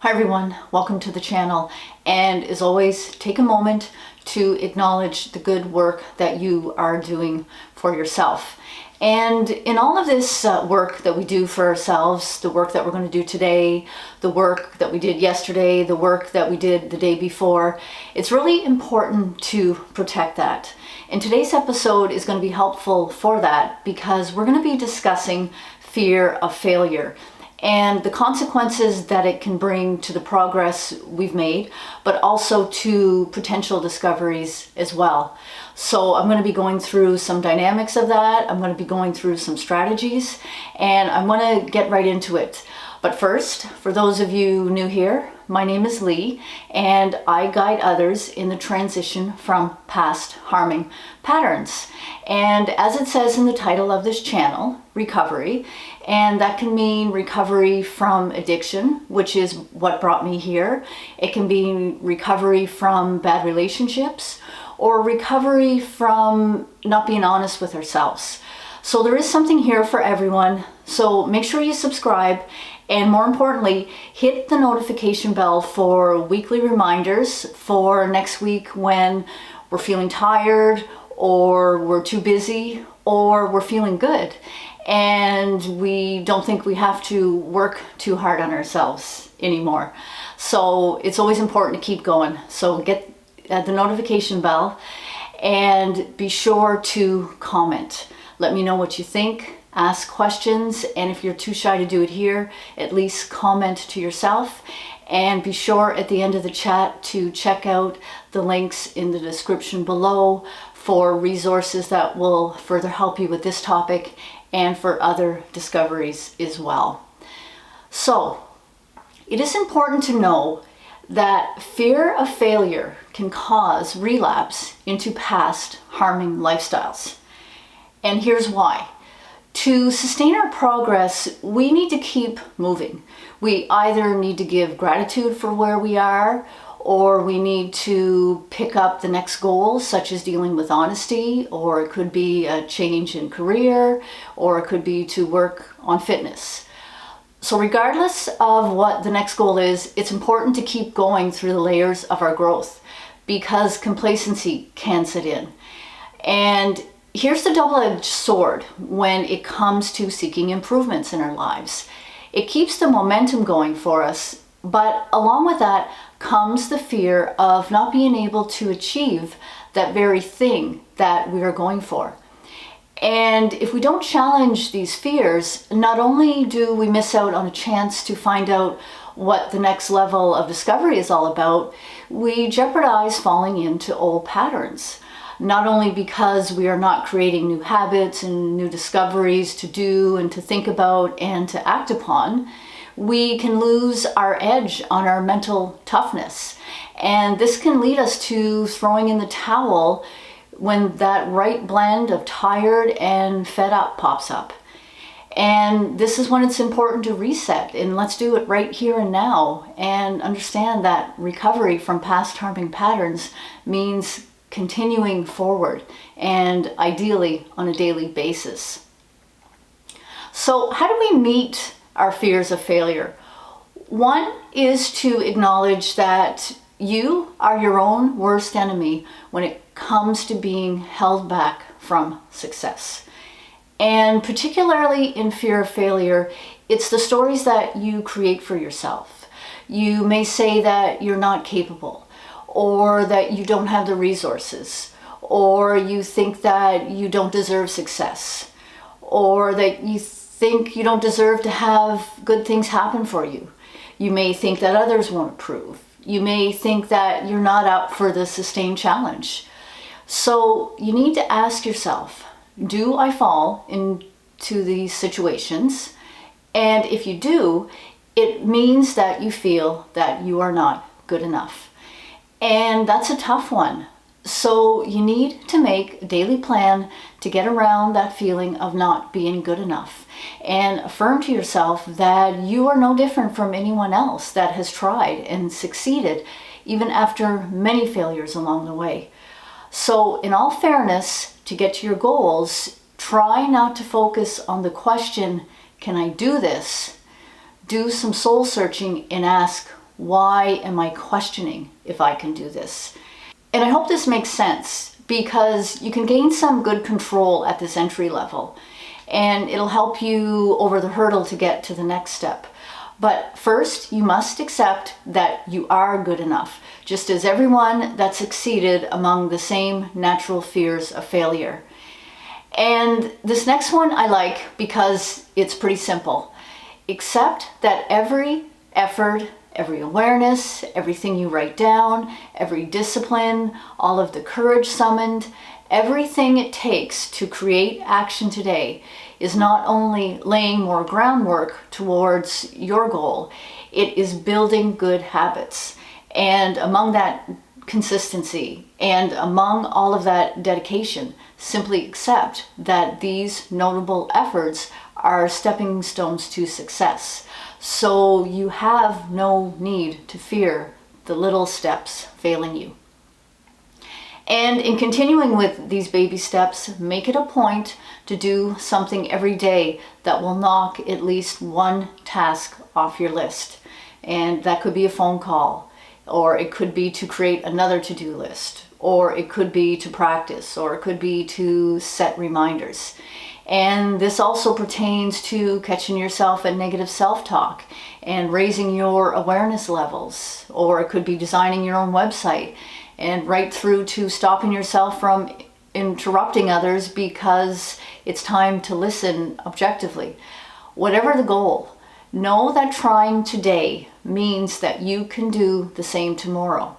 Hi everyone, welcome to the channel, and as always, take a moment to acknowledge the good work that you are doing for yourself. And in all of this work that we do for ourselves, the work that we're going to do today, the work that we did yesterday, the work that we did the day before, it's really important to protect that. And today's episode is going to be helpful for that because we're going to be discussing fear of failure and the consequences that it can bring to the progress we've made, but also to potential discoveries as well. So I'm going to be going through some dynamics of that. I'm going to be going through some strategies, and I'm going to get right into it. But first, for those of you new here, my name is Lee, and I guide others in the transition from past harming patterns. And as it says in the title of this channel, recovery, and that can mean recovery from addiction, which is what brought me here. It can be recovery from bad relationships, or recovery from not being honest with ourselves. So there is something here for everyone. So make sure you subscribe, and more importantly, hit the notification bell for weekly reminders for next week when we're feeling tired, or we're too busy, or we're feeling good and we don't think we have to work too hard on ourselves anymore. So it's always important to keep going. So get the notification bell and be sure to comment. Let me know what you think, ask questions, and if you're too shy to do it here, at least comment to yourself. And be sure at the end of the chat to check out the links in the description below for resources that will further help you with this topic and for other discoveries as well. So, it is important to know that fear of failure can cause relapse into past harming lifestyles. And here's why. To sustain our progress, we need to keep moving. We either need to give gratitude for where we are, or we need to pick up the next goal, such as dealing with honesty, or it could be a change in career, or it could be to work on fitness. So regardless of what the next goal is, it's important to keep going through the layers of our growth because complacency can set in. And here's the double-edged sword when it comes to seeking improvements in our lives. It keeps the momentum going for us, but along with that comes the fear of not being able to achieve that very thing that we are going for. And if we don't challenge these fears, not only do we miss out on a chance to find out what the next level of discovery is all about, we jeopardize falling into old patterns. Not only because we are not creating new habits and new discoveries to do and to think about and to act upon, we can lose our edge on our mental toughness. And this can lead us to throwing in the towel when that right blend of tired and fed up pops up. And this is when it's important to reset, and let's do it right here and now, and understand that recovery from past harming patterns means continuing forward, and ideally on a daily basis. So how do we meet our fears of failure? One is to acknowledge that you are your own worst enemy when it comes to being held back from success. And particularly in fear of failure, it's the stories that you create for yourself. You may say that you're not capable, or that you don't have the resources, or you think that you don't deserve success, or that you think you don't deserve to have good things happen for you. You may think that others won't approve. You may think that you're not up for the sustained challenge. So you need to ask yourself, do I fall into these situations? And if you do, it means that you feel that you are not good enough. And that's a tough one. So you need to make a daily plan to get around that feeling of not being good enough, and affirm to yourself that you are no different from anyone else that has tried and succeeded, even after many failures along the way. So in all fairness, to get to your goals, try not to focus on the question, can I do this? Do some soul searching and ask, Why am I questioning if I can do this? And I hope this makes sense, because you can gain some good control at this entry level, and it'll help you over the hurdle to get to the next step. But first, you must accept that you are good enough, just as everyone that succeeded among the same natural fears of failure. And this next one I like because it's pretty simple. Accept that every effort, every awareness, everything you write down, every discipline, all of the courage summoned, everything it takes to create action today is not only laying more groundwork towards your goal, it is building good habits. And among that consistency and among all of that dedication, simply accept that these notable efforts are stepping stones to success. So you have no need to fear the little steps failing you. And in continuing with these baby steps, make it a point to do something every day that will knock at least one task off your list. And that could be a phone call, or it could be to create another to-do list, or it could be to practice, or it could be to set reminders. And this also pertains to catching yourself at negative self-talk and raising your awareness levels, or it could be designing your own website, and right through to stopping yourself from interrupting others because it's time to listen objectively. Whatever the goal, know that trying today means that you can do the same tomorrow.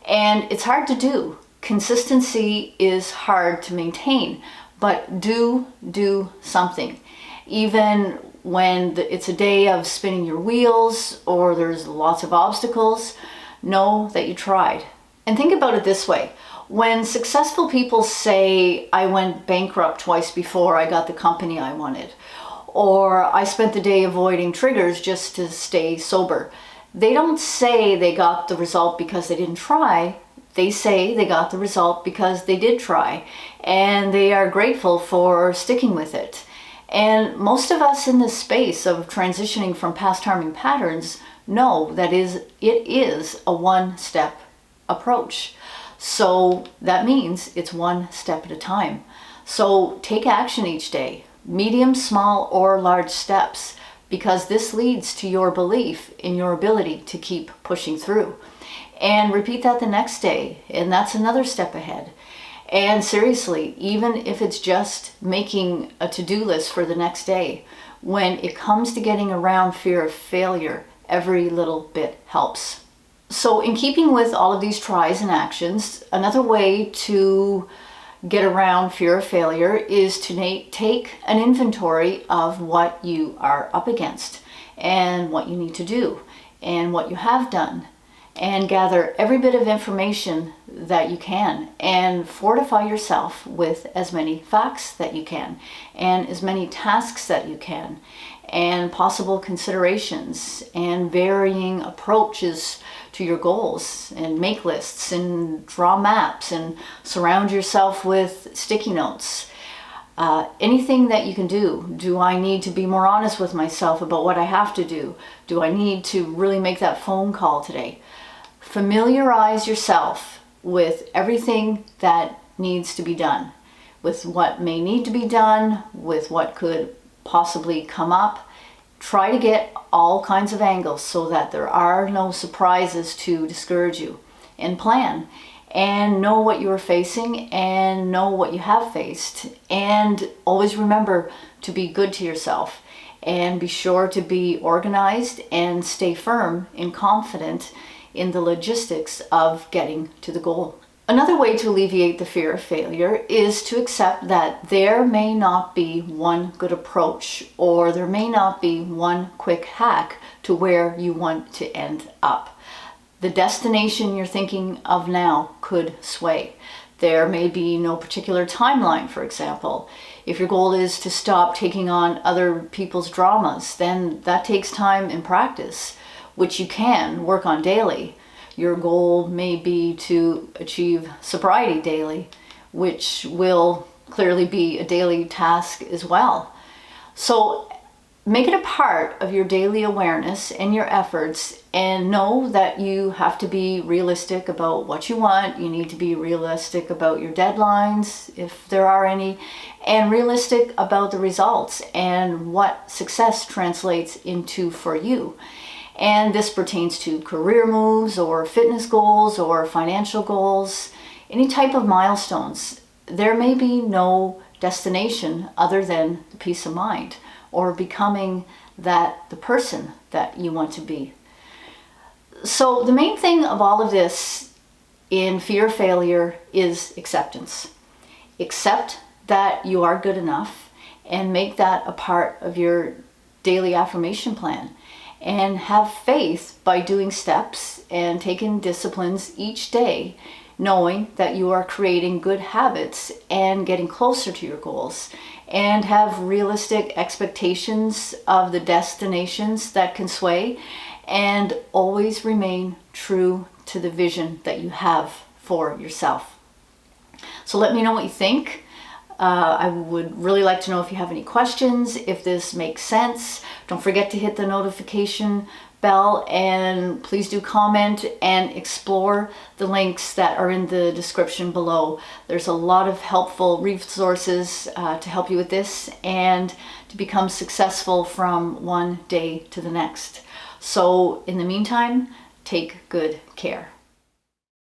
And it's hard to do. Consistency is hard to maintain, but do something. Even when it's a day of spinning your wheels or there's lots of obstacles, know that you tried. And think about it this way. When successful people say, I went bankrupt twice before I got the company I wanted, or I spent the day avoiding triggers just to stay sober, they don't say they got the result because they didn't try. They say they got the result because they did try, and they are grateful for sticking with it. And most of us in this space of transitioning from past harming patterns know that it is a one-step approach. So that means it's one step at a time. So take action each day, medium, small, or large steps, because this leads to your belief in your ability to keep pushing through. And repeat that the next day, and that's another step ahead. And seriously, even if it's just making a to-do list for the next day, when it comes to getting around fear of failure, every little bit helps. So in keeping with all of these tries and actions, another way to get around fear of failure is to take an inventory of what you are up against and what you need to do and what you have done, and gather every bit of information that you can and fortify yourself with as many facts that you can and as many tasks that you can and possible considerations and varying approaches to your goals, and make lists and draw maps and surround yourself with sticky notes. Anything that you can do. Do I need to be more honest with myself about what I have to do? Do I need to really make that phone call today? Familiarize yourself with everything that needs to be done, with what may need to be done, with what could possibly come up. Try to get all kinds of angles so that there are no surprises to discourage you. And plan and know what you are facing and know what you have faced. And always remember to be good to yourself, and be sure to be organized and stay firm and confident in the logistics of getting to the goal. Another way to alleviate the fear of failure is to accept that there may not be one good approach, or there may not be one quick hack to where you want to end up. The destination you're thinking of now could sway. There may be no particular timeline, for example. If your goal is to stop taking on other people's dramas, then that takes time and practice, which you can work on daily. Your goal may be to achieve sobriety daily, which will clearly be a daily task as well. So make it a part of your daily awareness and your efforts, and know that you have to be realistic about what you want. You need to be realistic about your deadlines, if there are any, and realistic about the results and what success translates into for you. And this pertains to career moves or fitness goals or financial goals, any type of milestones. There may be no destination other than the peace of mind, or becoming the person that you want to be. So the main thing of all of this in fear of failure is acceptance. Accept that you are good enough, and make that a part of your daily affirmation plan. And have faith by doing steps and taking disciplines each day, knowing that you are creating good habits and getting closer to your goals. And have realistic expectations of the destinations that can sway, and always remain true to the vision that you have for yourself. So let me know what you think. I would really like to know if you have any questions, if this makes sense. Don't forget to hit the notification bell, and please do comment and explore the links that are in the description below. There's a lot of helpful resources to help you with this and to become successful from one day to the next. So in the meantime, take good care.